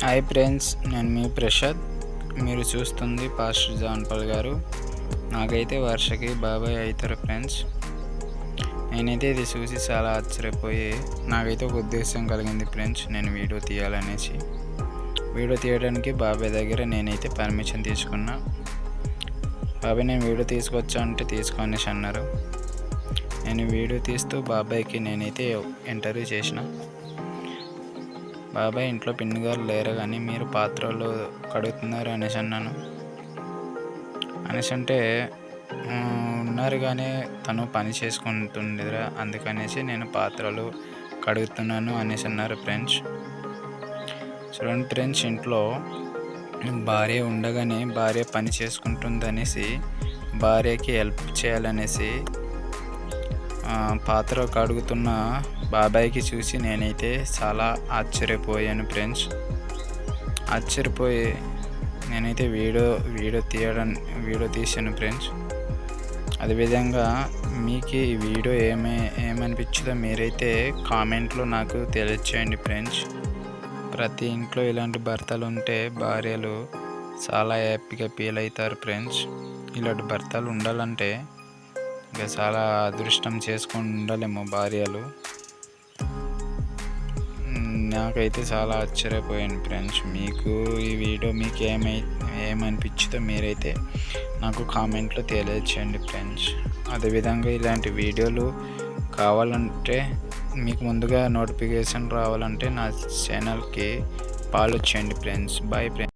Hi friends, నేను మీ ప్రసాద్. మీరు చూస్తుంది పాస్టర్ జాన్పాల్ గారు. నాకైతే వర్షకి బాబాయ్ అవుతారు ఫ్రెండ్స్. నేనైతే ఇది చూసి చాలా ఆశ్చర్యపోయి నాకైతే ఒక ఉద్దేశం కలిగింది ఫ్రెండ్స్, నేను వీడియో తీయాలనేసి. వీడియో తీయడానికి బాబాయ్ దగ్గర నేనైతే పర్మిషన్ తీసుకున్నా. బాబాయ్ నేను వీడియో తీసుకొచ్చా అంటే తీసుకొనేసి అన్నారు. నేను వీడియో తీస్తూ బాబాయ్కి నేనైతే ఇంటర్వ్యూ చేసిన. బాబాయ్ ఇంట్లో పిన్ని గారు లేరు కానీ మీరు పాత్రలు కడుగుతున్నారు అనేసి అన్నాను. అనేసి అంటే ఉన్నారు కానీ తను పని చేసుకుంటుండేదిరా, అందుకనేసి నేను పాత్రలు కడుగుతున్నాను అనేసి అన్నారు ఫ్రెండ్స్. చూడండి ఫ్రెండ్స్, ఇంట్లో భార్య ఉండగానే భార్య పని చేసుకుంటుందనేసి భార్యకి హెల్ప్ చేయాలనేసి పాత్ర కడుగుతున్న బాబాయ్కి చూసి నేనైతే చాలా ఆశ్చర్యపోయాను ఫ్రెండ్స్. ఆశ్చర్యపోయి నేనైతే వీడియో తీసాను ఫ్రెండ్స్. అదేవిధంగా మీకు ఈ వీడియో ఏమనిపించిందో మీరైతే కామెంట్లో నాకు తెలియచేయండి ఫ్రెండ్స్. ప్రతి ఇంట్లో ఇలాంటి భర్తలు ఉంటే భార్యలు చాలా హ్యాపీగా ఫీల్ అవుతారు ఫ్రెండ్స్. ఇలాంటి భర్తలు ఉండాలంటే ఇంకా చాలా అదృష్టం చేసుకొని ఉండాలేమో భార్యలు. నాకైతే చాలా ఆశ్చర్యపోయాను ఫ్రెండ్స్. మీకు ఈ వీడియో మీకు ఏమనిపించిందో మీరైతే నాకు కామెంట్లో తెలియచేయండి ఫ్రెండ్స్. అదేవిధంగా ఇలాంటి వీడియోలు కావాలంటే మీకు ముందుగా నోటిఫికేషన్ రావాలంటే నా ఛానల్కి ఫాలో చేయండి ఫ్రెండ్స్. Bye friends.